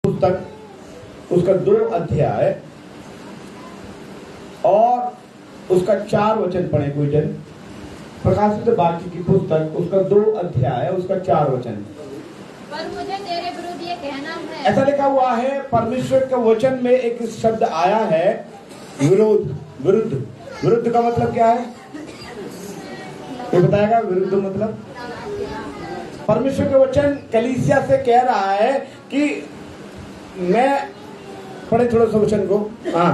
पुस्तक उसका 2 अध्याय और उसका 4 वचन पढ़े कोई जन। प्रकाशित वाक्य की पुस्तक उसका 2 अध्याय उसका 4 वचन। पर मुझे तेरे विरुद्ध ये कहना है। ऐसा लिखा हुआ है, परमेश्वर के वचन में एक शब्द आया है विरोध, विरुद्ध। विरुद्ध का मतलब क्या है ये बताएगा? विरुद्ध मतलब परमेश्वर के वचन कलीसिया से कह रहा है कि मैं पढ़े थोड़ा सा वचन को। हाँ,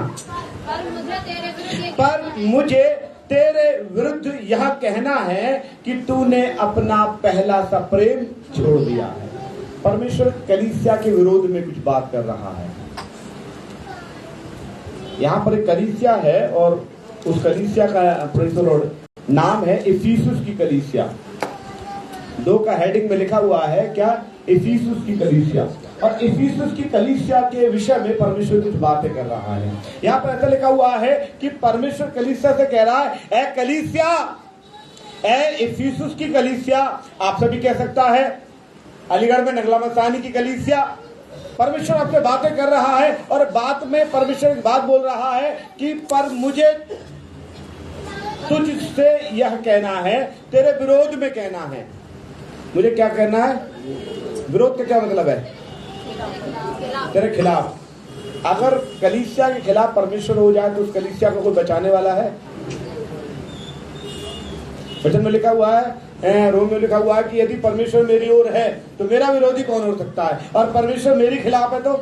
पर मुझे तेरे विरुद्ध यह कहना है कि तूने अपना पहला सा प्रेम छोड़ दिया है। परमेश्वर कलीसिया के विरोध में कुछ बात कर रहा है। यहाँ पर एक कलीसिया है और उस कलीसिया का नाम है इफिसुस की कलीसिया। 2 का हेडिंग में लिखा हुआ है क्या? इफिसुस की कलीसिया। और इफिसुस की कलीसिया के विषय में परमेश्वर कुछ बातें कर रहा है। यहाँ पर ऐसा लिखा हुआ है कि परमेश्वर कलीसिया से कह रहा है, ए कलीसिया, ए इफिसुस की कलीसिया, आप सभी कह सकता है अलीगढ़ में नगला मस्तानी की कलीसिया। परमेश्वर आपसे बातें कर रहा है और बात में परमेश्वर एक बात बोल रहा है कि पर मुझे तुझसे यह कहना है, तेरे विरोध में कहना है। मुझे क्या कहना है? विरोध का क्या मतलब है? तेरे खिलाफ। अगर कलीसिया के खिलाफ परमेश्वर हो जाए तो उस कलीसिया को कोई बचाने वाला है? वचन में लिखा हुआ है, रोम में लिखा हुआ है कि यदि परमेश्वर मेरी ओर है तो मेरा विरोधी कौन हो सकता है, और परमेश्वर मेरे खिलाफ है तो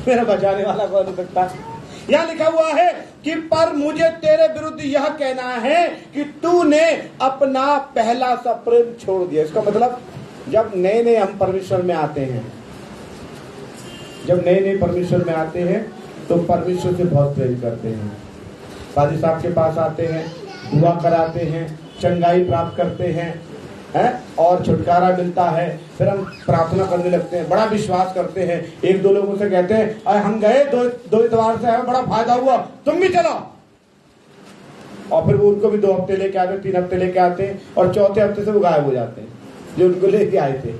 मेरा बचाने वाला कौन हो सकता है। यहाँ लिखा हुआ है कि पर मुझे तेरे विरुद्ध यह कहना है कि तूने अपना पहला सा प्रेम छोड़ दिया। इसका मतलब जब नए नए हम परमेश्वर में आते हैं, जब नए नए परमेश्वर में आते हैं तो परमेश्वर से बहुत प्रेम करते हैं। पादी साहब के पास आते हैं, दुआ कराते हैं, चंगाई प्राप्त करते हैं, और छुटकारा मिलता है। फिर हम प्रार्थना करने लगते हैं, बड़ा विश्वास करते हैं। 1-2 लोगों से कहते हैं, अरे हम गए 2 इतवार से आए, बड़ा फायदा हुआ, तुम भी चलो। और फिर वो उनको भी 2 हफ्ते लेके आते, 3 हफ्ते लेके आते हैं, और चौथे हफ्ते से वो गायब हो जाते हैं। जो उनको लेके आए थे,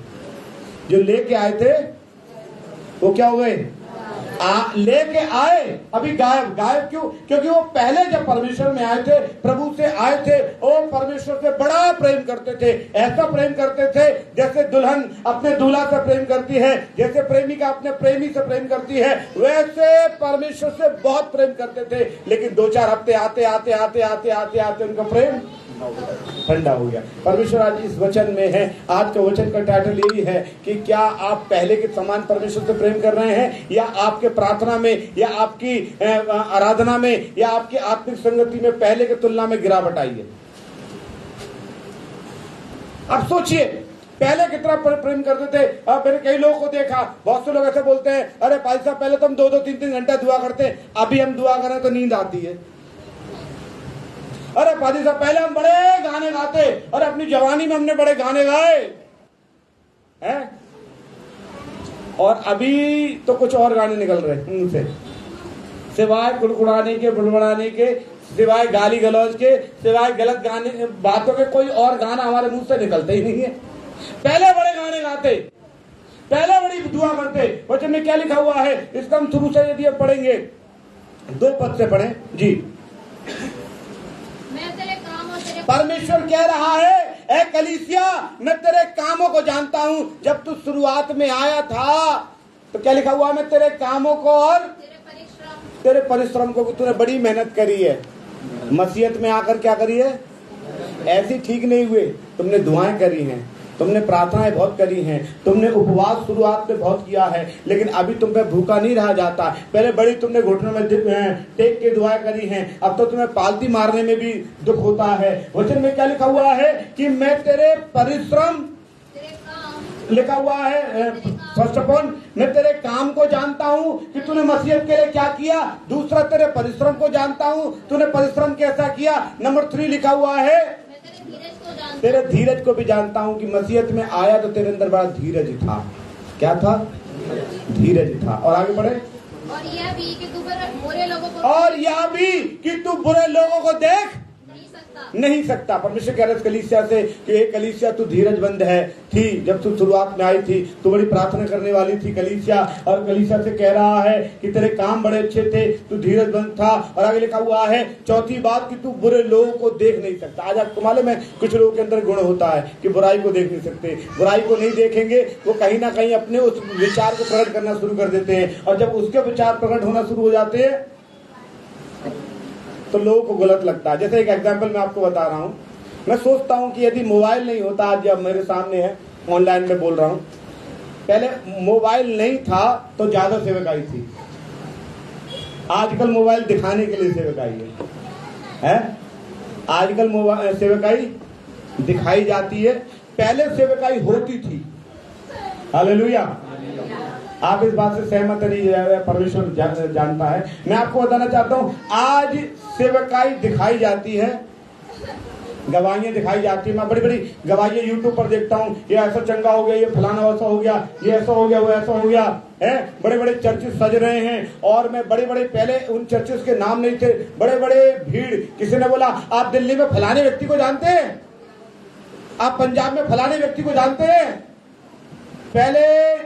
जो लेके आए थे वो क्या हो गए? लेके आए अभी गायब। गायब क्यों? क्योंकि वो पहले जब परमेश्वर में आए थे, प्रभु से आए थे, वो परमेश्वर से बड़ा प्रेम करते थे। ऐसा प्रेम करते थे जैसे दुल्हन अपने दूल्हा से प्रेम करती है, जैसे प्रेमिका अपने प्रेमी से प्रेम करती है, वैसे परमेश्वर से बहुत प्रेम करते थे। लेकिन 2-4 हफ्ते आते आते आते आते आते आते उनका प्रेम ठंडा हो गया। परमेश्वर आज इस वचन में है। आज का वचन का टाइटल यही है कि क्या आप पहले के समान परमेश्वर से प्रेम कर रहे हैं, या आपके प्रार्थना में, या आपकी आराधना में, या आपकी आत्मिक संगति में पहले के तुलना में गिरावट आई है? अब सोचिए, पहले कितना प्रेम करते थे। अब मैंने कई लोगों को देखा, बहुत से लोग ऐसे बोलते हैं, अरे भाई साहब पहले तो हम 2-2, 3-3 घंटा दुआ करते हैं, अभी हम दुआ करें तो नींद आती है। अरे पादी साहब पहले हम बड़े गाने गाते, और अपनी जवानी में हमने बड़े गाने गाए हैं, और अभी तो कुछ और गाने निकल रहे हैं उनसे, सिवाय कुड़कुड़ाने के, बुड़बुड़ाने के, सिवाय गाली गलौज के, सिवाय गलत गाने बातों के, कोई और गाना हमारे मुंह से निकलता ही नहीं है। पहले बड़े गाने गाते, पहले बड़ी दुआ करते। वचन में क्या लिखा हुआ है? इसका हम शुरू से यदि पढ़ेंगे, 2 पद से पढ़ें जी। परमेश्वर कह रहा है, ए कलीसिया, मैं तेरे कामों को जानता हूं। जब तू शुरुआत में आया था तो क्या लिखा हुआ? मैं तेरे कामों को और तेरे परिश्रम को, तूने बड़ी मेहनत करी है। मसीहत में आकर क्या करी है? ऐसे ठीक नहीं हुए, तुमने दुआएं करी हैं, तुमने प्रार्थनाएं बहुत करी हैं, तुमने उपवास शुरुआत में बहुत किया है, लेकिन अभी तुम पे भूखा नहीं रहा जाता। पहले बड़ी तुमने घुटनों में टेक के दुआएं करी हैं, अब तो तुम्हें पालती मारने में भी दुख होता है। वचन में क्या लिखा हुआ है कि मैं तेरे परिश्रम, लिखा हुआ है फर्स्ट ऑफ ऑल, मैं तेरे काम को जानता हूं कि तूने मसीहत के लिए क्या किया। दूसरा, तेरे परिश्रम को जानता हूं, तूने परिश्रम कैसा किया। नंबर 3 लिखा हुआ है, तेरे धीरज को भी जानता हूं कि मसीहत में आया तो तेरे अंदर बड़ा धीरज था। क्या था? धीरज था। और आगे बढ़े, और यह भी कि तू बुरे लोगों को, और यह भी कि तू बुरे लोगों को देख नहीं सकता। परमेश्वर कह रहे हैं कलीसिया से कि एक कलीसिया तू धीरजबंद है थी, जब तू शुरुआत में आई थी तू बड़ी प्रार्थना करने वाली थी कलीसिया, और कलीसिया से कह रहा है कि तेरे काम बड़े अच्छे थे, तू धीरजबंद था। और आगे लिखा हुआ है चौथी बात कि तू बुरे लोगों को देख नहीं सकता। आज आपको मालूम है कुछ लोगों के अंदर गुण होता है कि बुराई को देख नहीं सकते, बुराई को नहीं देखेंगे, वो कहीं ना कहीं अपने उस विचार को प्रकट करना शुरू कर देते हैं, और जब उसके विचार प्रकट होना शुरू हो जाते हैं तो लोगों को गलत लगता है। जैसे एक एग्जांपल मैं आपको बता रहा हूं, मैं सोचता हूं कि यदि मोबाइल नहीं होता, आज जब मेरे सामने है ऑनलाइन में बोल रहा हूं, पहले मोबाइल नहीं था तो ज्यादा सेवकाई थी, आजकल मोबाइल दिखाने के लिए सेवकाई है? आजकल मोबाइल सेवकाई दिखाई जाती है, पहले सेवकाई होती थी। हालेलुया। आप इस बात से सहमत नहीं? परमेश्वर जानता है। मैं आपको बताना चाहता हूं, आज सेवकाई दिखाई जाती है, गवाहियां दिखाई जाती है। मैं बड़ी बड़ी गवाहियां यूट्यूब पर देखता हूं, ये ऐसा चंगा हो गया, ये फलाना वैसा हो गया, ये ऐसा हो गया, वो ऐसा हो गया है। बड़े बड़े चर्चेस सज रहे हैं, और मैं बड़े बड़े, पहले उन चर्चेस के नाम नहीं थे, बड़े बड़े भीड़। किसी ने बोला आप दिल्ली में फलाने व्यक्ति को जानते हैं, आप पंजाब में फलाने व्यक्ति को जानते हैं। पहले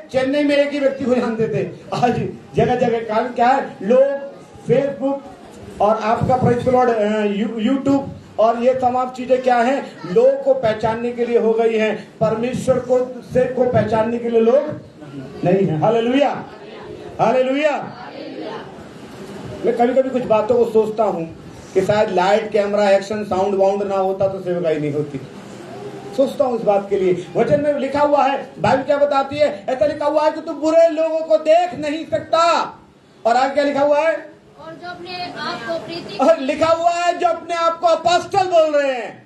चेन्नई में एक ही व्यक्ति को जानते थे, आज जगह जगह। कारण क्या है? लोग फेसबुक और आपका प्रेज़ द लॉर्ड यूट्यूब और ये तमाम चीजें क्या हैं, लोगों को पहचानने के लिए हो गई हैं, परमेश्वर को पहचानने के लिए लोग नहीं है। Hallelujah, hallelujah. मैं कभी कभी कुछ बातों को सोचता हूं कि शायद light, camera, action, sound wound ना होता तो सेवकाई नहीं होती। सोचता हूं इस बात के लिए। वचन में लिखा हुआ है, बाइबल क्या बताती है? ऐसा लिखा हुआ है कि तू बुरे लोगों को देख नहीं सकता। और आगे क्या लिखा हुआ है? और जो अपने आप को प्रीति, और लिखा हुआ है जो अपने आप को अपोस्टल बोल रहे हैं।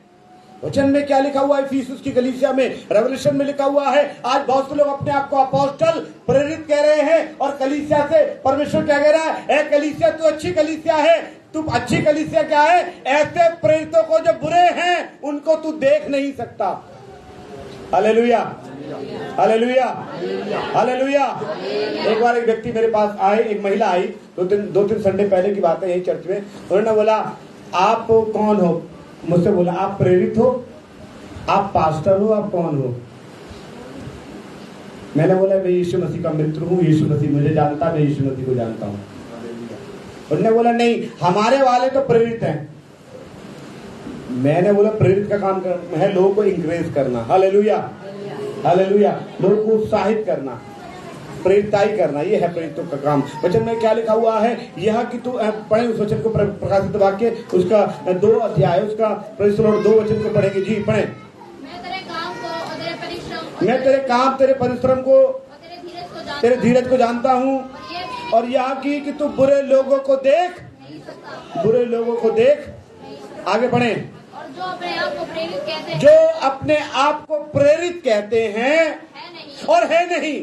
वचन में क्या लिखा हुआ है? इफिसुस की कलीसिया में, रेवल्यूशन में लिखा हुआ है, आज बहुत से लोग अपने आप को अपोस्टल, प्रेरित कह रहे हैं, और कलीसिया से परमेश्वर क्या कह रहा है? ए कलीसिया, तू अच्छी कलीसिया है, तू अच्छी कलीसिया क्या है? ऐसे प्रेरितों को जो बुरे हैं उनको तू देख नहीं सकता। Hallelujah, hallelujah, hallelujah. एक बार एक व्यक्ति मेरे पास आए, एक महिला आई, दो तीन संडे पहले की बात है, यही चर्च में। उन्होंने बोला आप कौन हो? मुझसे बोला आप प्रेरित हो, आप पास्टर हो, आप कौन हो? मैंने बोला मैं यीशु मसीह का मित्र हूँ, यीशु मसीह मुझे जानता, मैं यीशु मसीह को जानता हूँ। उन्होंने बोला नहीं, हमारे वाले तो प्रेरित हैं। मैंने बोला प्रेरित का काम है लोगों को इंकरेज करना। Hallelujah, hallelujah. लोगों को उत्साहित करना, प्रेरिताई करना, ये है प्रेरितों का काम। वचन में क्या लिखा हुआ है? यह कि तू पढ़े उस वचन को, प्रकाशित वाक्य उसका 2 अध्याय, उसका प्रेज़ द लॉर्ड 2 वचन को पढ़ेंगे जी। पढ़े। मैं तेरे काम को और तेरे परिश्रम, मैं तेरे काम, तेरे परिश्रम को, तेरे धीरज को जानता हूँ, और यह कि तू बुरे लोगों को देख, बुरे लोगों को देख। आगे बढ़े। और जो अपने आप को प्रेरित कहते हैं, जो अपने आप को प्रेरित कहते हैं है नहीं, और है नहीं।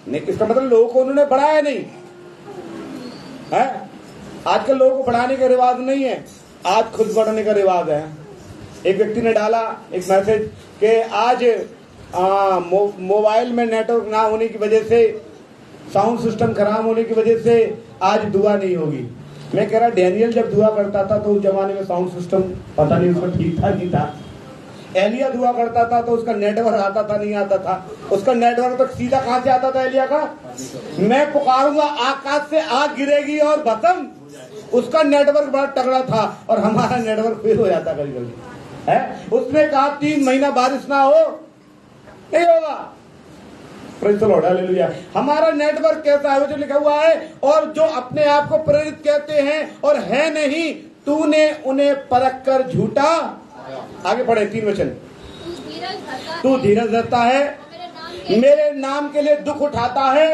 इसका मतलब लोगों को उन्होंने बढ़ाया नहीं है। आजकल लोगों को बढ़ाने का रिवाज नहीं है, आज खुद बढ़ने का रिवाज है। एक व्यक्ति ने डाला एक मैसेज कि आज मोबाइल में नेटवर्क ना होने की वजह से, साउंड सिस्टम खराब होने की वजह से आज दुआ नहीं होगी। मैं कह रहा डैनियल जब दुआ करता था तो उस जमाने में साउंड सिस्टम पता नहीं उसका ठीक था नहीं था। एलिया दुआ करता था तो उसका नेटवर्क आता था नहीं आता था। उसका नेटवर्क तो सीधा कहां से आता था एलिया का? मैं पुकारूंगा आकाश से आग गिरेगी और भस्म। उसका नेटवर्क बड़ा तगड़ा था और हमारा नेटवर्क फेल हो जाता कभी कभी है। उसने कहा 3 महीना बारिश ना हो, नहीं होगा। Praise the lord, hallelujah. हमारा नेटवर्क कैसा है? वो जो लिखा हुआ है, और जो अपने आप को प्रेरित कहते हैं और है नहीं, तूने उन्हें परख कर झूठा। आगे पढ़े 3 वचन। तू धीरज धरता है, मेरे नाम के लिए दुख उठाता है,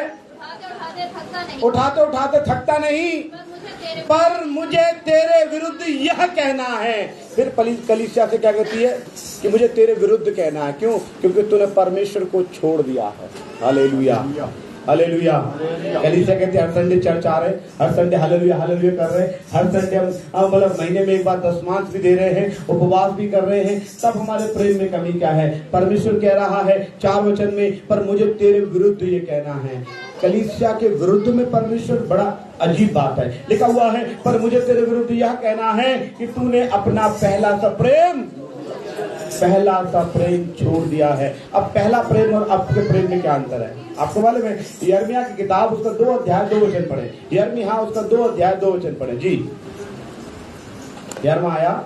उठाते उठाते थकता नहीं, पर मुझे तेरे विरुद्ध यह कहना है। फिर कलीसिया से क्या कहती है कि मुझे तेरे विरुद्ध कहना है। क्यों? क्योंकि तूने परमेश्वर को छोड़ दिया है। Hallelujah, hallelujah. कलीसिया कहती है हर संडे चर्च आ रहे, हर संडे हालेलुया हालेलुया कर रहे, हर संडे हम मतलब महीने में एक बार दशमांश भी दे रहे हैं, उपवास भी कर रहे हैं, तब हमारे प्रेम में कमी क्या है? परमेश्वर कह रहा है 4 वचन में, पर मुझे तेरे विरुद्ध ये कहना है। कलीसिया के विरुद्ध में परमेश्वर, बड़ा अजीब बात है। लिखा हुआ है, पर मुझे तेरे विरुद्ध यह कहना है कि तूने अपना पहला सा प्रेम छोड़ दिया है। अब पहला प्रेम और अब के प्रेम में क्या अंतर है आपको मालूम है? यिर्मयाह की किताब उसका 2 अध्याय 2 वचन पढ़े। यिर्मयाह उसका 2 अध्याय 2 वचन पढ़े जी। यिर्मयाह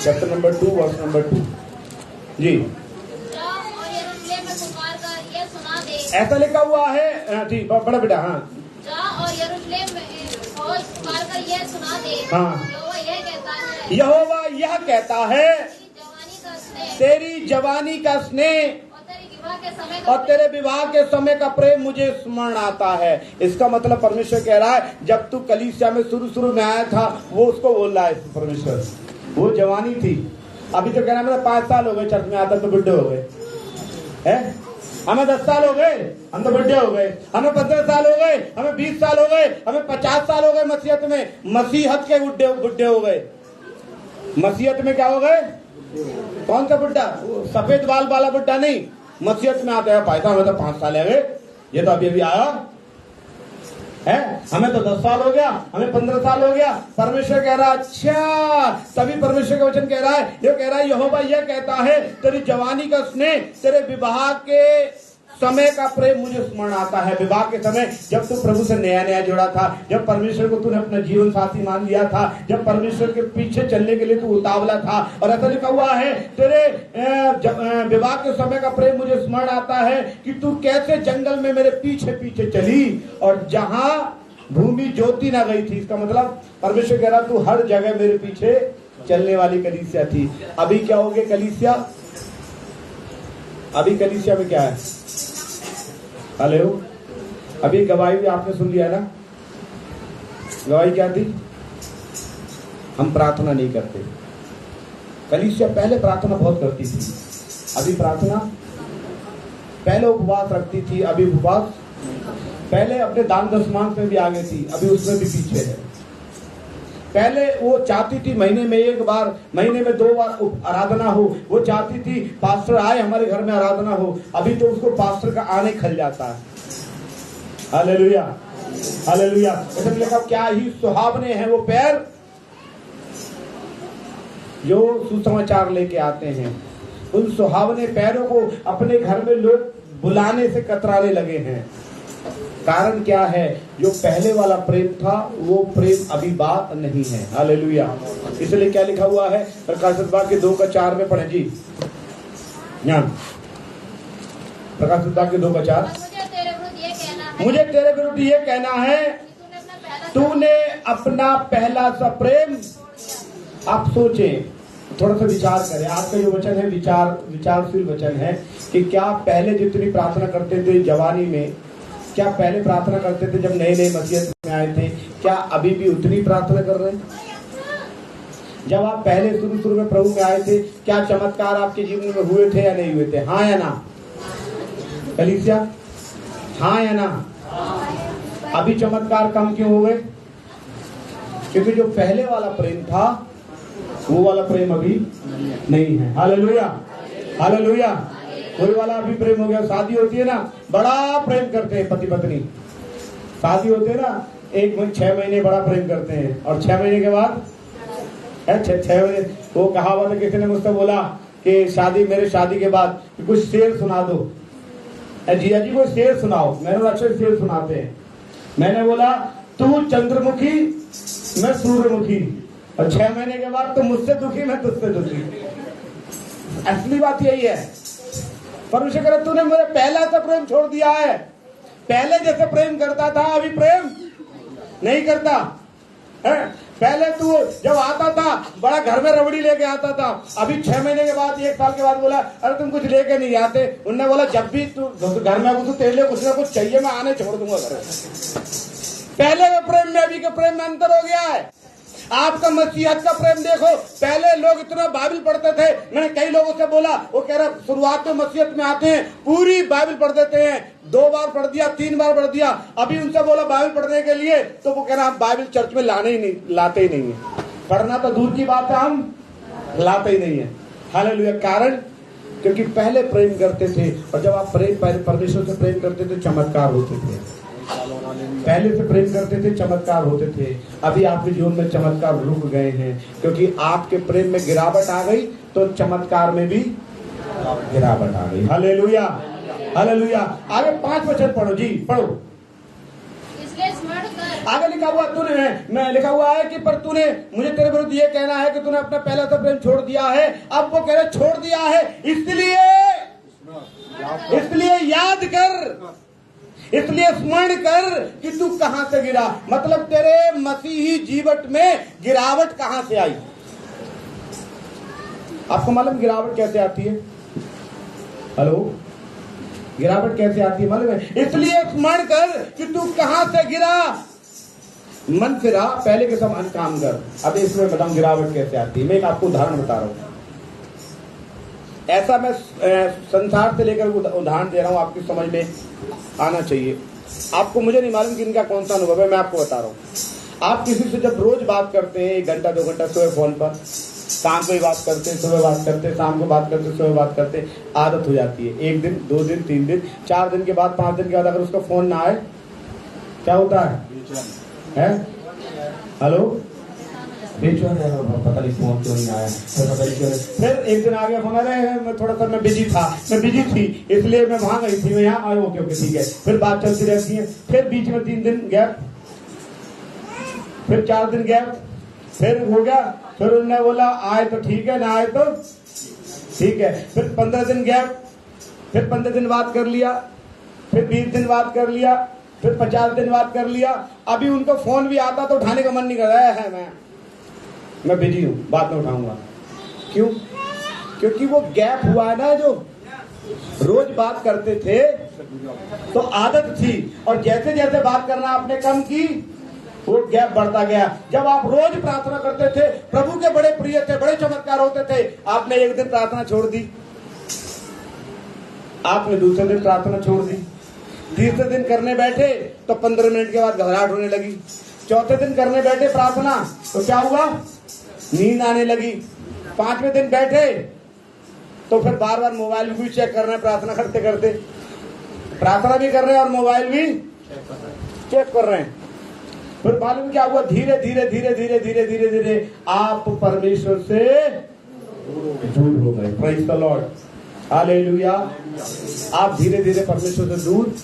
चैप्टर नंबर 2 वर्स नंबर 2 जी। ऐसा लिखा हुआ है जी, बड़ा बेटा। हाँ, और यरूशलेम में पुकार कर यह सुना दे। हाँ, यहोवा यह कहता है, तेरी जवानी का स्नेह और तेरे विवाह के समय का प्रेम मुझे स्मरण आता है। इसका मतलब परमेश्वर कह रहा है, जब तू कलीसिया में शुरू में आया था, वो उसको बोल रहा है परमेश्वर, वो जवानी थी। अभी तो कहना मेरा 5 साल हो गए चर्च में आता, तो बुढ़े हो गए हैं। हमें 10 साल हो गए, हम तो बुढ़े हो गए। हमें 15 साल हो गए, हमें 20 साल हो गए, हमें 50 साल हो गए मसीहत में। मसीहत के बुढ़े हो गए। मसीहत में क्या हो गए? कौन सा बुढ़ा? सफेद बाल वाला बुढ़ा नहीं। मसीहत में आते हैं, फायदा हमें तो 5 साल है, ये तो अभी आया है। हमें तो 10 साल हो गया, हमें 15 साल हो गया। परमेश्वर कह रहा है, अच्छा, तभी परमेश्वर का वचन कह रहा है, ये कह रहा है, यहोवा यह कहता है, तेरी जवानी का स्नेह, तेरे विवाह के समय का प्रेम मुझे स्मरण आता है। विवाह के समय जब तू प्रभु से नया जुड़ा था, जब परमेश्वर को तूने अपना जीवन साथी मान लिया था, जब परमेश्वर के पीछे चलने के लिए तू उतावला था। और ऐसा लिखा हुआ है, तेरे विवाह के समय का प्रेम मुझे स्मरण आता है कि तू कैसे जंगल में मेरे पीछे पीछे चली और जहां भूमि ज्योति ना गई थी। इसका मतलब परमेश्वर कह रहा, तू हर जगह मेरे पीछे चलने वाली कलीसिया थी। अभी क्या हो गया कलीसिया? अभी कलीसिया में क्या है? हेलो, अभी गवाही भी आपने सुन लिया ना? गवाही क्या थी? हम प्रार्थना नहीं करते। कलीसिया पहले प्रार्थना बहुत करती थी, अभी प्रार्थना, पहले उपवास रखती थी, अभी उपवास, पहले अपने दान दशमांश में भी आगे थी, अभी उसमें भी पीछे है। पहले वो चाहती थी महीने में 1 बार, महीने में 2 बार आराधना हो। वो चाहती थी पास्टर आए हमारे घर में आराधना हो, अभी तो उसको पास्टर का आने खल जाता है। Hallelujah, hallelujah. उसने लिखा, क्या ही सुहावने हैं वो पैर जो सुसमाचार लेके आते हैं। उन सुहावने पैरों को अपने घर में लोग बुलाने से कतराने लगे हैं। कारण क्या है? जो पहले वाला प्रेम था वो प्रेम अभी बात नहीं है। हालेलुया। इसलिए क्या लिखा हुआ है? प्रकाशित वाक्य 2:4 में पढ़े जी। प्रकाशित वाक्य 2:4, मुझे तेरे विरुद्ध ये कहना है, तूने अपना पहला सा प्रेम। आप सोचे, थोड़ा सा विचार करें। आपका जो वचन है विचारशील वचन है कि क्या पहले जितनी प्रार्थना करते थे जवानी में, क्या पहले प्रार्थना करते थे जब नए मसीहत में आए थे, क्या अभी भी उतनी प्रार्थना कर रहे हैं? जब आप पहले शुरू में प्रभु में आए थे, क्या चमत्कार आपके जीवन में हुए थे या नहीं हुए थे? हाँ या ना कलीसिया? हाँ या ना? अभी चमत्कार कम क्यों हो गए? क्योंकि जो पहले वाला प्रेम था वो वाला प्रेम अभी नहीं है। Hallelujah, hallelujah. कोई वाला अभी प्रेम हो गया। शादी होती है ना, बड़ा प्रेम करते हैं पति पत्नी। शादी होती है ना, 6 महीने बड़ा प्रेम करते हैं, और 6 महीने के बाद 6 महीने, वो कहावत है, किसी ने मुझसे बोला कि मेरे शादी के बाद कुछ शेर सुना दो। जिया जी को शेर सुनाओ। मैंने अक्सर शेर सुनाते हैं। मैंने बोला, तू चंद्रमुखी मैं सूर्यमुखी, और 6 महीने के बाद तो मुझसे दुखी मैं तुझसे दुखी। असली बात यही है। परमेश्वर कह रहा, तूने मेरे पहला सा प्रेम छोड़ दिया है। पहले जैसे प्रेम करता था अभी प्रेम नहीं करता है। पहले तू जब आता था बड़ा घर में रबड़ी लेके आता था, अभी 6 महीने के बाद 1 साल के बाद बोला, अरे तुम कुछ लेके नहीं आते। उनने बोला, जब भी तू घर में आऊँ तो तेरे लिए कुछ ना कुछ चाहिए, मैं आने छोड़ दूंगा घर। पहले के प्रेम में अभी के प्रेम में अंतर हो गया है। आपका मसीहत का प्रेम देखो। पहले लोग इतना बाइबल पढ़ते थे। मैंने कई लोगों से बोला, वो कह रहा शुरुआत में मसीहत में आते हैं पूरी बाइबल पढ़ देते हैं, 2 बार पढ़ दिया, 3 बार पढ़ दिया। अभी उनसे बोला बाइबल पढ़ने के लिए, तो वो कह रहा हम बाइबल चर्च में लाते ही नहीं है। पढ़ना तो दूर की बात है, हम लाते ही नहीं है। हालेलुया। क्योंकि पहले प्रेम करते थे, और जब आप परमेश्वर से प्रेम करते थे चमत्कार होते थे। पहले से प्रेम करते थे चमत्कार होते थे। अभी आपके जीवन में चमत्कार रुक गए हैं, क्योंकि आपके प्रेम में गिरावट आ गई, तो चमत्कार में भी गिरावट आ गई। Hallelujah, hallelujah. आगे 5 वचन पढ़ो जी, पढ़ो। इसलिए स्मरण कर। आगे लिखा हुआ मैं लिखा हुआ है कि पर तूने मुझे तेरे विरुद्ध ये कहना है कि तूने अपना पहला सा प्रेम छोड़ दिया है। अब वो कह रहे छोड़ दिया है, इसलिए याद कर, इसलिए स्मरण कर कि तू कहां से गिरा। मतलब तेरे मसीही जीवन में गिरावट कहां से आई। आपको मालूम गिरावट कैसे आती है? हेलो, गिरावट कैसे आती है मालूम है? इसलिए स्मरण कर कि तू कहां से गिरा, मन फिरा, पहले के समान काम कर। अब इसमें बताऊं गिरावट कैसे आती है। मैं एक आपको उदाहरण बता रहा हूं। ऐसा मैं संसार से लेकर उदाहरण दे रहा हूं, आपकी समझ में आना चाहिए। आपको, मुझे नहीं मालूम कि इनका कौन सा अनुभव है, मैं आपको बता रहा हूं। आप किसी से जब रोज बात करते हैं, 1 घंटा 2 घंटा सुबह फोन पर, शाम को ही बात करते हैं, सुबह बात करते हैं, शाम को बात करते हैं, सुबह बात करते हैं, आदत हो जाती है। 1 दिन 2 दिन 3 दिन 4 दिन के बाद 5 दिन के बाद अगर उसका फोन ना आए, क्या होता है? हेलो, बेचैन है, पता नहीं फोन क्यों नहीं आया, पता नहीं क्यों। फिर एक दिन आ गया फोन, अरे थोड़ा सा मैं बिजी थी इसलिए मैं वहां गई थी, मैं यहाँ आया। ओके ठीक है। फिर बात चलती रहती है। फिर बीच में 3 दिन गैप, फिर 4 दिन गैप, फिर हो गया। फिर उन्होंने बोला आए तो ठीक है, ना आए तो ठीक है। फिर 15 दिन गैप, फिर 15 दिन बात कर लिया, फिर 20 दिन बात कर लिया, फिर 50 दिन बात कर लिया। अभी उनको फोन भी आता तो उठाने का मन नहीं कर रहा है, मैं बिजी हूं, बात नहीं उठाऊंगा। क्यों? क्योंकि वो गैप हुआ है ना, जो रोज बात करते थे तो आदत थी, और जैसे जैसे बात करना आपने कम की, वो गैप बढ़ता गया। जब आप रोज प्रार्थना करते थे, प्रभु के बड़े प्रिय थे, बड़े चमत्कार होते थे, आपने एक दिन प्रार्थना छोड़ दी, आपने दूसरे दिन प्रार्थना छोड़ दी, तीसरे दिन करने बैठे तो 15 मिनट के बाद घबराहट होने लगी, चौथे दिन करने बैठे प्रार्थना तो क्या हुआ, नींद आने लगी, 5वें दिन बैठे तो फिर बार बार मोबाइल भी चेक कर रहे हैं, प्रार्थना करते करते प्रार्थना भी कर रहे हैं और मोबाइल भी चेक कर रहे हैं। फिर मालूम क्या हुआ, धीरे धीरे धीरे धीरे धीरे धीरे धीरे आप परमेश्वर से दूर हो गए। Praise the lord, hallelujah. आप धीरे धीरे परमेश्वर से दूर,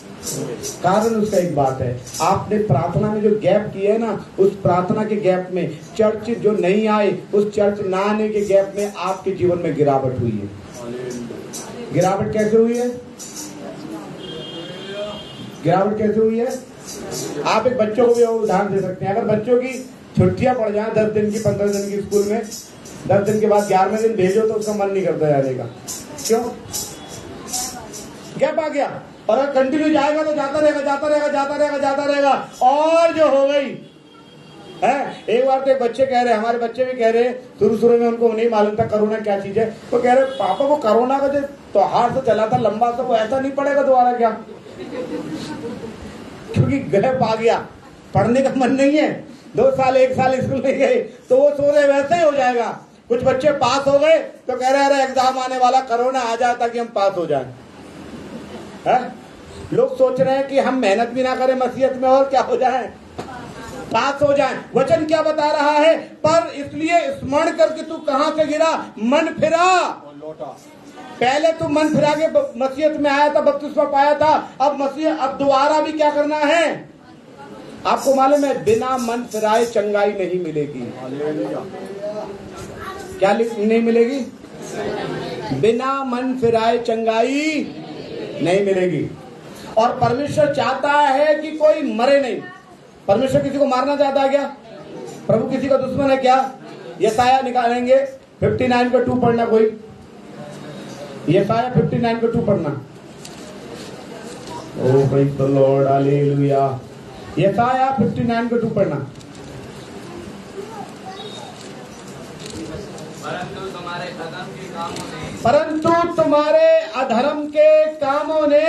कारण उसका एक बात है, आपने प्रार्थना में जो गैप किया है ना, उस प्रार्थना के गैप में चर्च जो नहीं आए, उस चर्च ना आने के गैप में आपके जीवन में गिरावट हुई है। गिरावट कैसे हुई है? गिरावट कैसे हुई है? आप एक बच्चों को भी उदाहरण दे सकते हैं। अगर बच्चों की छुट्टियां पड़ जाए 10 दिन की, 15 दिन की स्कूल में, 10 दिन के बाद 11वें दिन भेजो तो उसका मन नहीं करता जाने का। क्यों? गैप आ गया। और अगर कंटिन्यू जाएगा तो जाता रहेगा, जाता रहेगा, जाता रहेगा, जाता रहेगा, और जो हो गई है। एक बार तो एक बच्चे कह रहे, हमारे बच्चे भी कह रहे, शुरू में उनको नहीं मालूम था कोरोना क्या चीज है, तो कह रहे पापा वो कोरोना का जो त्योहार से चला था लंबा सा, वो ऐसा नहीं पड़ेगा दोबारा क्या? क्योंकि गैप आ गया, पढ़ने का मन नहीं है, 2 साल 1 साल स्कूल नहीं गए, तो वो सो रहे वैसे ही हो जाएगा। कुछ बच्चे पास हो गए तो कह रहे अरे एग्जाम आने वाला, कोरोना आ जाए ताकि हम पास हो जाए। लोग सोच रहे हैं कि हम मेहनत भी ना करें मसीहत में और क्या हो जाए, पास हो जाए। वचन क्या बता रहा है? पर इसलिए स्मरण करके तू कहां से गिरा, मन फिरा। पहले तू मन फिरा के मसीहत में आया था, बपतिस्मा पाया था, अब मसीह, अब दोबारा भी क्या करना है? आपको मालूम है बिना मन फिराए चंगाई नहीं मिलेगी। क्या नहीं मिलेगी? बिना मन फिराए चंगाई नहीं मिलेगी। और परमेश्वर चाहता है कि कोई मरे नहीं। परमेश्वर किसी को मारना चाहता है क्या? प्रभु किसी का दुश्मन है क्या? यशाया निकालेंगे 59 का 2 पढ़ना, कोई यशाया 59 का 2 पढ़ना। ओह प्रेज़ द लॉर्ड, हालेलुया। यशाया 59 का 2 पढ़ना। परंतु तुम्हारे अधर्म के कामों ने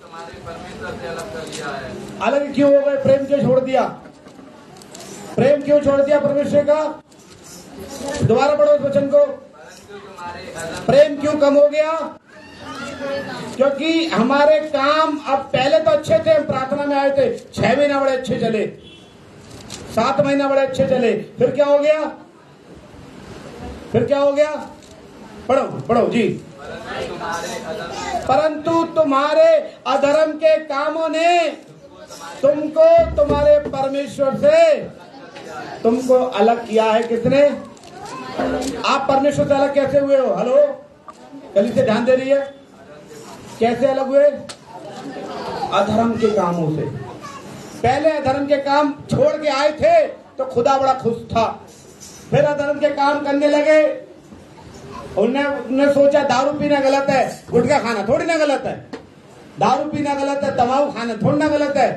तुम्हारे परमेश्वर से अलग कर दिया है। अलग क्यों हो गए? प्रेम क्यों छोड़ दिया? प्रेम क्यों छोड़ दिया परमेश्वर का? दोबारा पढ़ो इस वचन को। प्रेम क्यों कम हो गया? क्योंकि हमारे काम अब पहले तो अच्छे थे, हम प्रार्थना में आए थे, 6 महीना बड़े अच्छे चले, 7 महीना बड़े अच्छे चले, फिर क्या हो गया? फिर क्या हो गया? पढ़ो पढ़ो जी। परंतु तुम्हारे अधर्म के कामों ने तुमको तुम्हारे परमेश्वर से तुमको अलग किया है। किसने? आप परमेश्वर से अलग कैसे हुए हो? हेलो, कल से ध्यान दे रही है। कैसे अलग हुए? अधर्म के कामों से। पहले अधर्म के काम छोड़ के आए थे तो खुदा बड़ा खुश था, फिर अधर्म के काम करने लगे। उन्होंने सोचा दारू पीना गलत है, गुटखा खाना थोड़ी ना गलत है, दारू पीना गलत है, तम्बाकू खाना थोड़ी ना गलत है।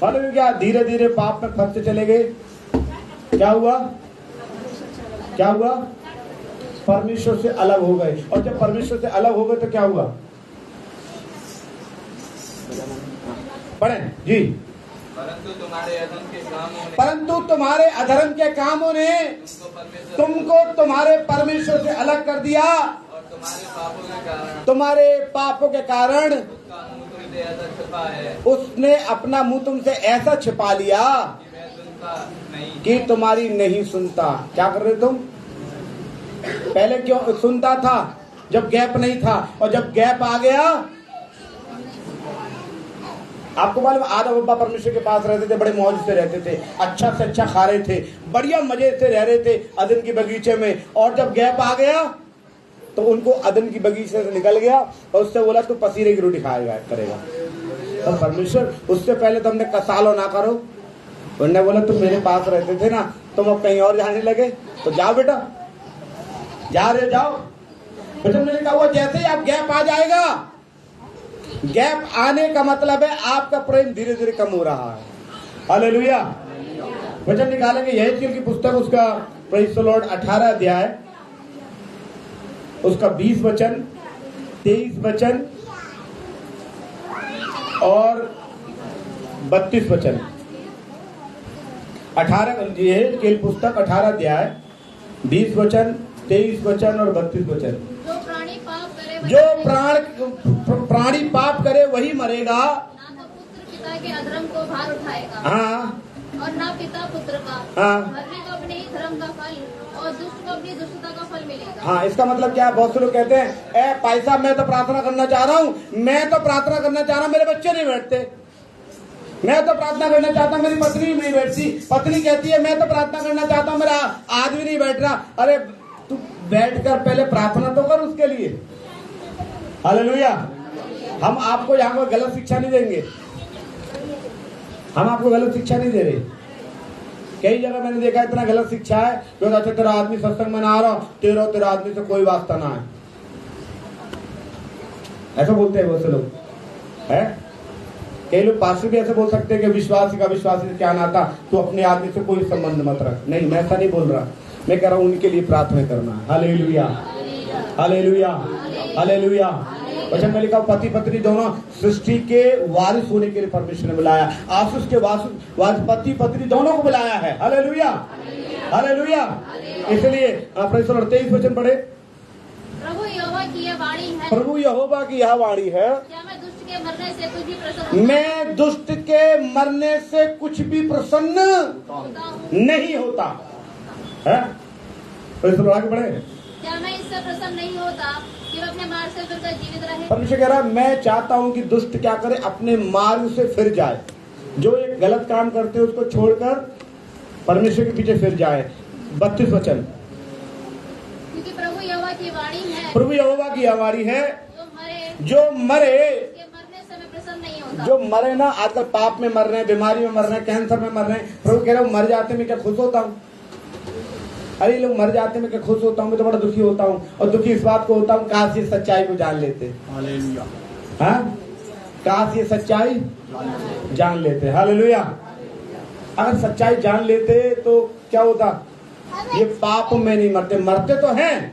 फल क्या? धीरे धीरे पाप में फंसते चले गए। क्या हुआ? क्या हुआ? परमेश्वर से अलग हो गए। और जब परमेश्वर से अलग हो गए तो क्या हुआ? पढ़ें जी। परंतु तुम्हारे अधर्म के कामों ने तुमको तुम्हारे परमेश्वर से अलग कर दिया, और तुम्हारे पापों के कारण उसने अपना मुंह तुमसे ऐसा छिपा लिया कि तुम्हारी नहीं सुनता। क्या कर रहे तुम? पहले क्यों सुनता था? जब गैप नहीं था, और जब गैप आ गया, आपको मालूम आधा बब्बा परमेश्वर के पास रहते थे, बड़े मौज से रहते थे, अच्छा से अच्छा खा रहे थे, बढ़िया मजे से रह रहे थे अदन की बगीचे में। और जब गैप आ गया तो उनको अदन की बगीचे से निकल गया और उससे बोला तू पसीने की रोटी खाएगा करेगा। तो परमेश्वर उससे पहले तो हमने कसालो ना करो, उन्होंने बोला तुम मेरे पास रहते थे ना, तुम अब कहीं और जाने लगे तो जाओ बेटा, जा रहे जाओ। वचन में लिखा हुआ जैसे ही आप गैप आ जाएगा, गैप आने का मतलब है आपका प्रेम धीरे धीरे कम हो रहा है। हालेलुया। वचन निकालेंगे यहेजकेल की पुस्तक, उसका प्रेज़ द लॉर्ड 18 अध्याय, उसका 20 वचन, 23 वचन और 32 वचन। 18 यहेजकेल पुस्तक 18 अध्याय 20 वचन, 23 वचन और 32 वचन। जो प्राणी पाप करे वही मरेगा, ना तो पुत्र पिता के अधर्म को भार उठाएगा, हाँ, और ना पिता पुत्र का। हाँ, धर्मी को अपने ही धर्म का फल और दुष्ट को अपनी दुष्टता का फल मिलेगा। हाँ, इसका मतलब क्या है? बहुत से लोग कहते हैं ए भाई साहब मैं तो प्रार्थना करना चाह रहा हूँ, मैं तो प्रार्थना करना चाह रहा हूँ, मेरे बच्चे नहीं बैठते। मैं तो प्रार्थना करना चाहता हूँ, मेरी पत्नी नहीं बैठती। पत्नी कहती है मैं तो प्रार्थना करना चाहता हूँ, मेरा आदमी नहीं बैठ रहा। अरे तू बैठकर पहले प्रार्थना तो कर उसके लिए। हालेलुया। हम आपको यहाँ कोई गलत शिक्षा नहीं देंगे, हम आपको गलत शिक्षा नहीं दे रहे। कई जगह मैंने देखा इतना गलत शिक्षा है, जो अच्छा तेरा आदमी सत्संग में ना आ रहा, तेरा आदमी से कोई वास्ता ना है, ऐसा बोलते हैं बहुत से लोग है। कई लोग पास्टर भी ऐसे बोल सकते हैं कि विश्वासी का विश्वासी से क्या नाता, तो अपने आदमी से कोई संबंध मत रख। नहीं, मैं ऐसा नहीं बोल रहा, मैं कह रहा हूं उनके लिए प्रार्थना करना। Hallelujah, hallelujah, hallelujah. वचन में लिखा पति पत्नी दोनों सृष्टि के वारिस होने के लिए परमेश्वर ने बुलाया। आसूस के वारिस पति पत्नी दोनों को बुलाया है। Hallelujah, hallelujah. इसलिए 23 वचन पढ़े। प्रभु यहोवा की यह वाणी है, प्रभु यहोवा की यह वाणी है, क्या मैं दुष्ट के मरने से कुछ भी प्रसन्न मैं दुष्ट के मरने से कुछ भी प्रसन्न नहीं होता है। आगे बढ़े। क्या मैं इससे प्रसन्न नहीं होता कि वह अपने मार्ग से फिरकर जीवित रहे? परमेश्वर कह रहा है मैं चाहता हूं कि दुष्ट क्या करे, अपने मार्ग से फिर जाए। जो एक गलत काम करते हैं उसको छोड़कर परमेश्वर के पीछे फिर जाए। 32 वचन। क्योंकि प्रभु यहोवा की वाणी है, प्रभु यहोवा की यह वाणी है, जो मरे के मरने से मैं प्रसन्न नहीं होता। जो मरे ना, आजकल पाप में मर रहे हैं, बीमारी में मर रहे हैं, कैंसर में मर रहे हैं। प्रभु कह रहा हूं मर जाते मैं क्या खुश होता हूँ? अरे लोग मर जाते मैं क्या खुश होता हूँ? मैं तो बड़ा दुखी होता हूँ, और दुखी इस बात को होता हूँ काश ये सच्चाई को जान लेते। हालेलुया। हाँ, काश ये सच्चाई जान लेते। हालेलुया। अगर सच्चाई जान लेते तो क्या होता? ये पाप में नहीं मरते, मरते तो हैं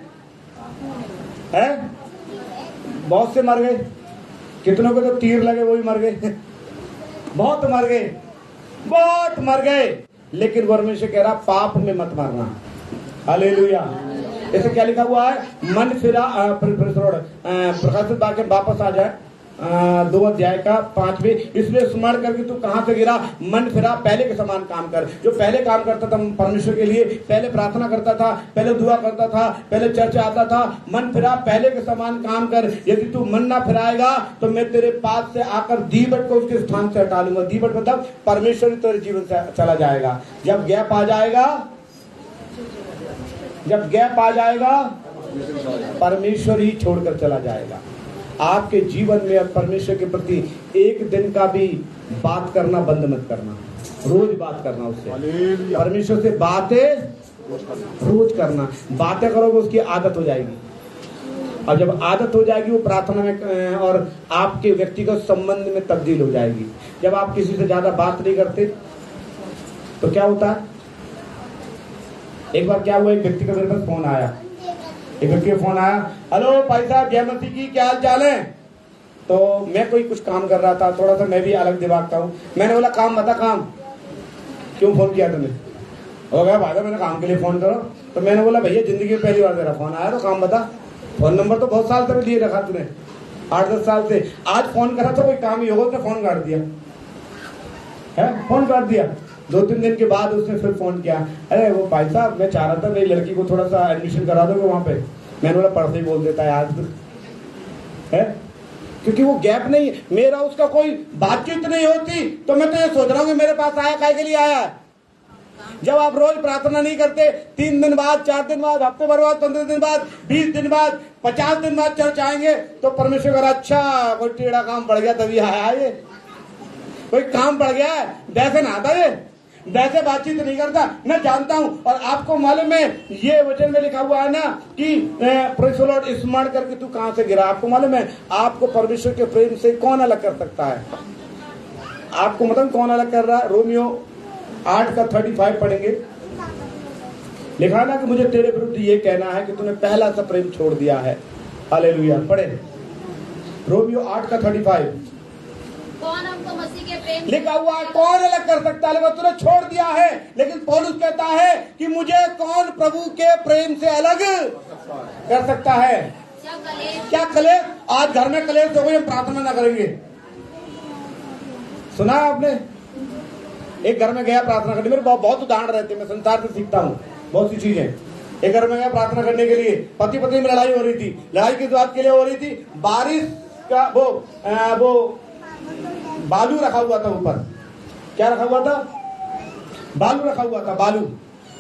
बहुत से मर गए, कितनों को तो तीर लगे वो भी मर गए बहुत मर गए, बहुत मर गए। लेकिन परमेश्वर कह रहा पाप में मत मरना। हालेलुया। ऐसे क्या लिखा हुआ है, मन फिरा प्रकाशित वाक्य वापस आ जाए 2 अध्याय का 5वें, इसलिए स्मरण करके तू कहां से गिरा, मन फिरा, पहले के समान काम कर। जो पहले काम करता था परमेश्वर के लिए, पहले प्रार्थना करता था, पहले दुआ करता था, पहले चर्च आता था, मन फिरा, पहले के समान काम कर। यदि तू मन ना फिराएगा तो मैं तेरे पास से आकर दीवट को उसके स्थान से हटा लूंगा। दीवट मतलब परमेश्वर तेरे जीवन से चला जाएगा। जब गैप आ जाएगा, जब गैप आ जाएगा, परमेश्वर ही छोड़कर चला जाएगा। आपके जीवन में अब परमेश्वर के प्रति एक दिन का भी बात करना बंद मत करना, रोज बात करना उससे। परमेश्वर से बातें रोज करना, बातें करोगे उसकी आदत हो जाएगी। और जब आदत हो जाएगी वो प्रार्थना में और आपके व्यक्तिगत संबंध में तब्दील हो जाएगी। जब आप किसी से ज्यादा बात नहीं करते तो क्या होता है, एक बार क्या हुआ, एक व्यक्ति का मेरे पास फोन आया, एक व्यक्ति का फोन आया, हेलो भाई साहब जय मसीह की, क्या हाल चाल है। तो मैं कोई कुछ काम कर रहा था, थोड़ा सा मैं भी अलग दिमाग का हूँ। मैंने बोला काम बता, काम क्यों फोन किया तुमने। हो गया भाई मैंने काम के लिए फोन करो। तो मैंने बोला भैया जिंदगी में पहली बार मेरा फोन आया तो काम बता। फोन नंबर तो बहुत साल से लिए रखा तूने, 8-10 साल से। आज फोन करा तो कोई काम ही होगा, उसने फोन काट दिया है, फोन काट दिया। 2-3 दिन के बाद उसने फिर फोन किया, अरे वो भाई साहब मैं चाह रहा था मेरी लड़की को थोड़ा सा एडमिशन करा दोगे वहां पे। मैंने बोला पढ़ते ही बोल देता है आज है, क्योंकि वो गैप नहीं, मेरा उसका कोई बातचीत नहीं होती। तो मैं तो ये सोच रहा हूँ कि मेरे पास आया काय के लिए आया है। जब आप रोज प्रार्थना नहीं करते, 3 दिन बाद, 4 दिन बाद, हफ्ते भर बाद, 15 दिन बाद, 20 दिन बाद, 50 दिन बाद चर्च आएंगे तो परमेश्वर का अच्छा कोई टेढ़ा काम पड़ गया तभी आया, ये कोई काम पड़ गया है, वैसे ना आता, ये वैसे बातचीत नहीं करता। मैं जानता हूं और आपको मालूम है, ये वचन में लिखा हुआ है ना कि प्रेज़ द लॉर्ड, स्मरण करके तू कहां से गिरा। आपको मालूम है आपको परमेश्वर के प्रेम से कौन अलग कर सकता है, आपको मतलब कौन अलग कर रहा है। रोमियो 8 का 35 पढ़ेंगे, लिखा ना कि मुझे तेरे विरुद्ध ये कहना है कि तूने पहला सा प्रेम छोड़ दिया है। हालेलुया, पढ़े रोमियो 8 का 35। कौन हमको मसीह के प्रेम लिखा हुआ है, कौन अलग कर सकता है, लेकिन तूने छोड़ दिया है। लेकिन पौलुस कहता है कि मुझे कौन प्रभु के प्रेम से अलग कर सकता है। क्या कलेश, आज घर में कलेश हो गई, हम प्रार्थना ना करेंगे। सुना आपने, एक घर में गया प्रार्थना करने, मेरे बहुत उदाहरण रहते हैं, मैं संसार से सीखता हूँ बहुत सी चीजें। एक घर में गया प्रार्थना करने के लिए, पति पत्नी में लड़ाई हो रही थी। लड़ाई किस बात के लिए हो रही थी, बारिश का वो बालू रखा हुआ था ऊपर। क्या रखा हुआ था, बालू रखा हुआ था,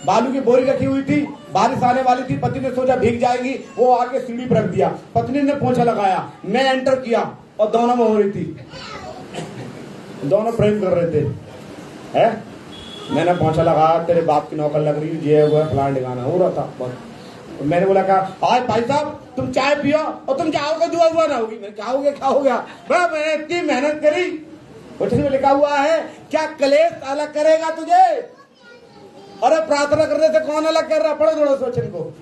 बालू की बोरी रखी हुई थी। बारिश आने वाली थी, पति ने सोचा भीग जाएगी, वो आके सीढ़ी पर रख दिया। पत्नी ने पोंछा लगाया, मैं एंटर किया और दोनों में हो रही थी, दोनों प्रेम कर रहे थे है। मैंने पोंछा लगाया, तेरे बाप की नौकर लग रही, ये हुआ फलान ठिकाना हो रहा था बहुत। मैंने बोला कहा आज भाई साहब तुम चाय पियो और तुम जाओगे, दुआ हुआ ना होगी। मैं क्या हो गया, मैंने इतनी मेहनत करी। वचन में लिखा हुआ है, क्या कलेश अलग करेगा तुझे। अरे प्रार्थना करने से कौन अलग कर रहा, पढ़ो थोड़ा उस वचन को।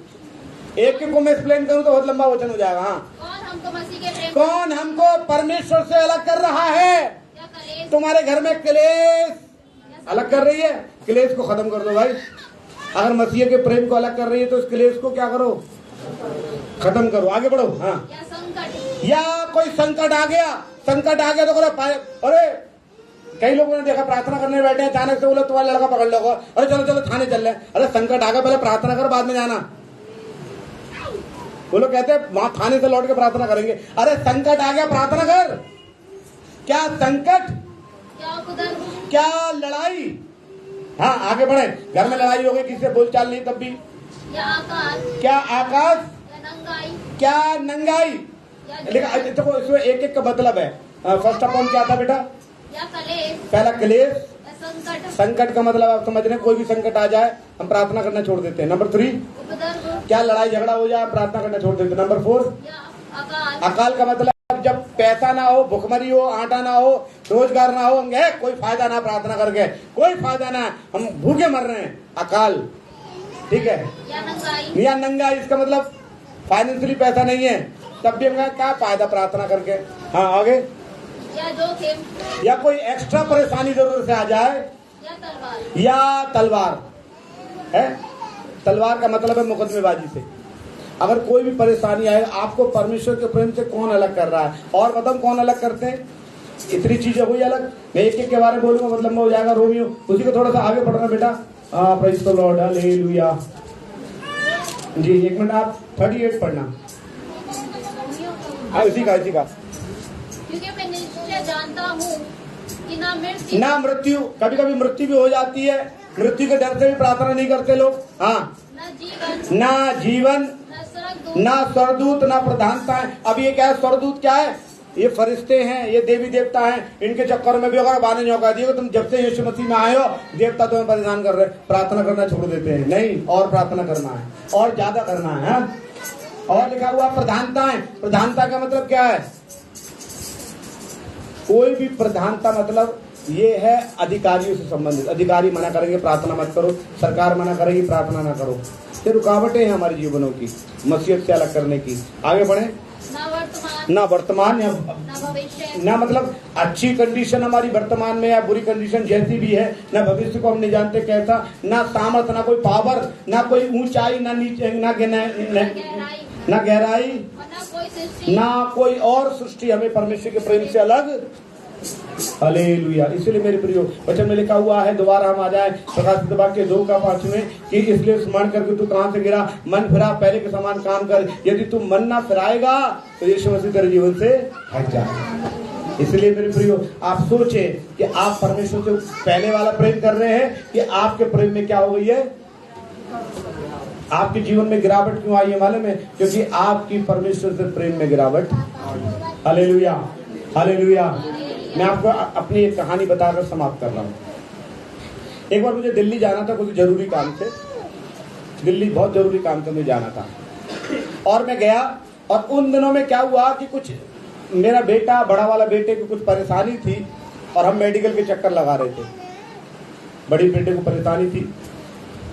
एक को मैं एक्सप्लेन करूं तो बहुत लंबा वचन हो जाएगा। हाँ, कौन हमको परमेश्वर से अलग कर रहा है। तुम्हारे घर में कलेश अलग कर रही है, कलेश को खत्म कर दो भाई। अगर मसीह के प्रेम को अलग कर रही है तो इस कलेश को क्या करो, खत्म करो, आगे बढ़ो। हाँ, या कोई संकट आ गया तो करो। अरे कई लोगों ने देखा प्रार्थना करने बैठे हैं, अचानक से बोले तुम्हारा लड़का पकड़ लो, अरे चलो थाने चल रहे। अरे संकट आ गया, पहले प्रार्थना कर बाद में जाना। वो लोग कहते हैं वहां थाने से लौट के प्रार्थना करेंगे। अरे संकट आ गया, प्रार्थना कर। क्या संकट, क्या लड़ाई। हाँ आगे बढ़े, घर में लड़ाई हो गई, किसी से बोलचाल नहीं, तब भी क्या आकाश, क्या नंगाई। देखो इसमें एक का मतलब है। फर्स्ट ऑफ ऑल क्या था बेटा, पहला कलेश, संकट का मतलब आप समझ रहे हैं, कोई भी संकट आ जाए हम प्रार्थना करना छोड़ देते हैं। नंबर 3 क्या लड़ाई झगड़ा हो जाए प्रार्थना करना छोड़ देते हैं। नंबर 4 अकाल का मतलब जब पैसा ना हो, भुखमरी हो, आटा ना हो, रोजगार ना हो, कोई फायदा ना प्रार्थना करके, कोई फायदा ना, हम भूखे मर रहे हैं, अकाल। ठीक है, या नंगाई, इसका मतलब फाइनेंशियली पैसा नहीं है, तब भी हम क्या फायदा प्रार्थना करके। हाँ आगे, या कोई एक्स्ट्रा परेशानी जरूर से आ जाए, या तलवार है। तलवार का मतलब है मुकदमेबाजी से, अगर कोई भी परेशानी आए, आपको परमेश्वर के प्रेम से कौन अलग कर रहा है? और बताओ कौन अलग करते हैं? इतनी चीजें हुई अलग। मैं एक एक के बारे में बोलूंगा, मतलब में हो जाएगा। रोमियो, उसी को थोड़ा सा आगे पढ़ना बेटा। Praise the lord, hallelujah. जी एक मिनट, आप 38 पढ़ना। इसी का क्योंकि मैं निश्चय जानता हूँ कि ना मृत्यु, कभी कभी मृत्यु भी हो जाती है, मृत्यु के डर से भी प्रार्थना नहीं करते लोग। हाँ, ना जीवन, ना स्वरदूत, ना प्रधानताएं। अब ये क्या है? स्वरदूत क्या है? ये फरिश्ते हैं, ये देवी देवता हैं। इनके चक्कर में भी अगर बाने न्यौका दिए, तुम जब से यीशु मसीह में आए हो, देवता तुम्हें परेशान कर रहे, प्रार्थना करना छोड़ देते हैं। नहीं, और प्रार्थना करना है, और ज्यादा करना है। और लिखा हुआ प्रधानताएं। प्रधानता का मतलब क्या है? कोई भी प्रधानता मतलब ये है अधिकारियों से संबंधित। अधिकारी मना करेंगे प्रार्थना मत करो, सरकार मना करेगी प्रार्थना ना करो। ये रुकावटें हैं हमारे जीवनों की, मसीहत से अलग करने की। आगे बढ़े। ना वर्तमान या ना मतलब अच्छी कंडीशन हमारी वर्तमान में या बुरी कंडीशन जैसी भी है, ना भविष्य को हम नहीं जानते कैसा, ना सामर्थ, ना कोई पावर, ना कोई ऊंचाई, ना नीचे, ना गहराई, ना कोई और सृष्टि हमें परमेश्वर के प्रेम से अलग। हालेलुया। इसलिए मेरे प्रियो, वचन में लिखा हुआ है, दोबारा हम आ जाए प्रकाशित वाक्य 2:5 में, कि इसलिए स्मरण करके तू कहां से गिरा, मन फिरा, पहले के समान काम कर। यदि तू मन ना फिराएगा तो यीशु मसीह तेरे जीवन से हट जाएगा। इसलिए मेरे प्रियो, आप सोचे कि आप परमेश्वर से पहले वाला प्रेम कर रहे हैं, कि आपके प्रेम में क्या हो गई है? आपके जीवन में गिरावट क्यों आई है मालूम है? क्योंकि आपकी परमेश्वर से प्रेम में गिरावट। Hallelujah, hallelujah. मैं आपको अपनी एक कहानी बताकर समाप्त कर रहा हूँ। एक बार मुझे दिल्ली जाना था कुछ जरूरी काम से, दिल्ली बहुत जरूरी काम से मुझे जाना था, और मैं गया। और उन दिनों में क्या हुआ कि कुछ मेरा बेटा, बड़ा वाला बेटे को कुछ परेशानी थी, और हम मेडिकल के चक्कर लगा रहे थे। बड़ी बेटे को परेशानी थी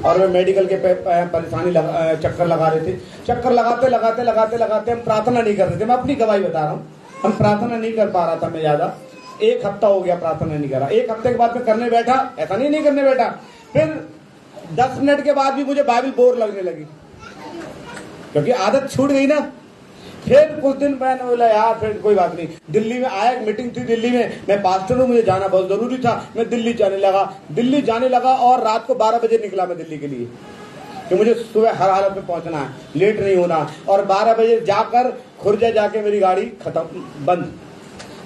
और मैं मेडिकल के परेशानी चक्कर लगा रहे थे। चक्कर लगाते लगाते लगाते लगाते हम प्रार्थना नहीं कर रहे थे। मैं अपनी गवाही बता रहा हूँ, हम प्रार्थना नहीं कर पा रहा था मैं ज्यादा। 1 हफ्ता हो गया प्रार्थना नहीं करा। 1 हफ्ते के बाद मैं करने बैठा, ऐसा नहीं करने बैठा, फिर 10 मिनट के बाद भी मुझे बाइबल बोर लगने लगी, क्योंकि आदत छूट गई ना। फिर कुछ दिन मैंने बोला यार फिर कोई बात नहीं। दिल्ली में आया, एक मीटिंग थी दिल्ली में, मैं पास्टर हूँ, मुझे जाना बहुत जरूरी था। मैं दिल्ली जाने लगा और रात को 12 बजे निकला मैं दिल्ली के लिए, कि मुझे सुबह हर हालत में पहुंचना है, लेट नहीं होना। और 12 बजे जाकर खुर्जा जाके मेरी गाड़ी खत्म, बंद,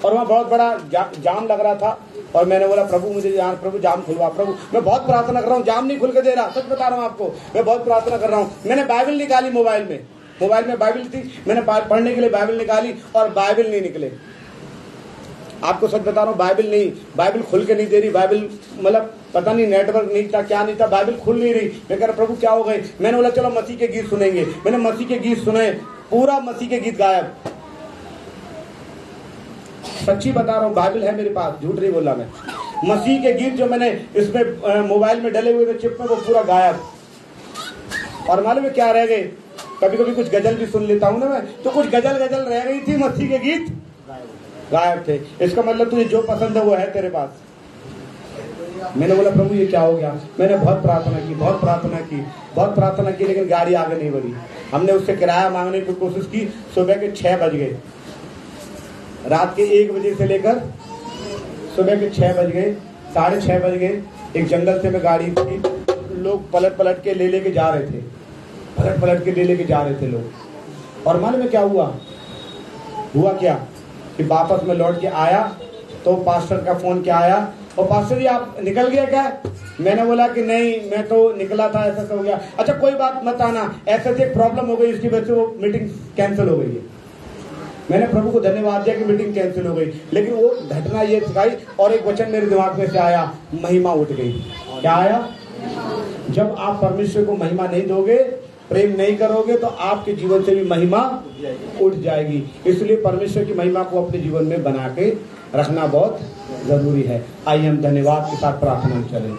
और वहाँ बहुत बड़ा जाम लग रहा था। और मैंने बोला प्रभु मुझे प्रभु जाम खुलवा। प्रभु मैं बहुत प्रार्थना कर रहा हूँ, जाम नहीं खुल के दे रहा, सच बता रहा हूँ आपको, मैं बहुत प्रार्थना कर रहा हूँ। मैंने बाइबल निकाली, मोबाइल में बाइबल थी, मैंने पढ़ने के लिए बाइबल निकाली और बाइबल नहीं निकले। आपको सच बता रहा हूँ, बाइबल खुल के नहीं दे रही। बाइबल मतलब पता नहीं नेटवर्क नहीं था, क्या नहीं था, बाइबल खुल नहीं रही। मैं कह रहा प्रभु क्या हो गए। मैंने बोला चलो मसीह के गीत सुनेंगे। मैंने मसीह के गीत सुने, पूरा मसीह के गीत गायब। सच्ची बता रहा हूँ, बाइबल है मेरे पास, झूठ नहीं बोला मैं। मसीह के गीत जो मैंने इसमें मोबाइल में डले हुए थे चिप में, वो पूरा गायब। और मालूम है क्या रह गए? कभी कभी कुछ गजल भी सुन लेता हूँ ना मैं, तो कुछ गजल रह गई थी, मसीह के गीत गायब थे। इसका मतलब तुझे जो पसंद है वो है तेरे पास। मैंने बोला प्रभु ये क्या हो गया। मैंने बहुत प्रार्थना की, लेकिन गाड़ी आगे नहीं बढ़ी। हमने उससे किराया मांगने की कोशिश की। सुबह के 6 बज गए, रात के 1 बजे से लेकर सुबह के 6 बज गए, 6:30 बज गए। एक जंगल से में गाड़ी थी, लोग पलट के लेके जा रहे थे, लोग। और मालूम है क्या हुआ क्या कि वापस में लौट के आया तो पास्टर का फोन क्या आया, और पास्टर जी आप निकल गए क्या? मैंने बोला कि नहीं, मैं तो निकला था, ऐसा हो गया। अच्छा कोई बात मत आना, ऐसे एक प्रॉब्लम हो गई, इसकी वजह से वो मीटिंग कैंसिल हो गई है। मैंने प्रभु को धन्यवाद दिया कि मीटिंग कैंसिल हो गई, लेकिन वो घटना ये सिखाई। और एक वचन मेरे दिमाग में से आया, महिमा उठ गई। क्या आया? जब आप परमेश्वर को महिमा नहीं दोगे, प्रेम नहीं करोगे, तो आपके जीवन से भी महिमा उठ जाएगी। इसलिए परमेश्वर की महिमा को अपने जीवन में बना के रखना बहुत जरूरी है। आइए हम धन्यवाद के साथ प्रार्थना में चलें।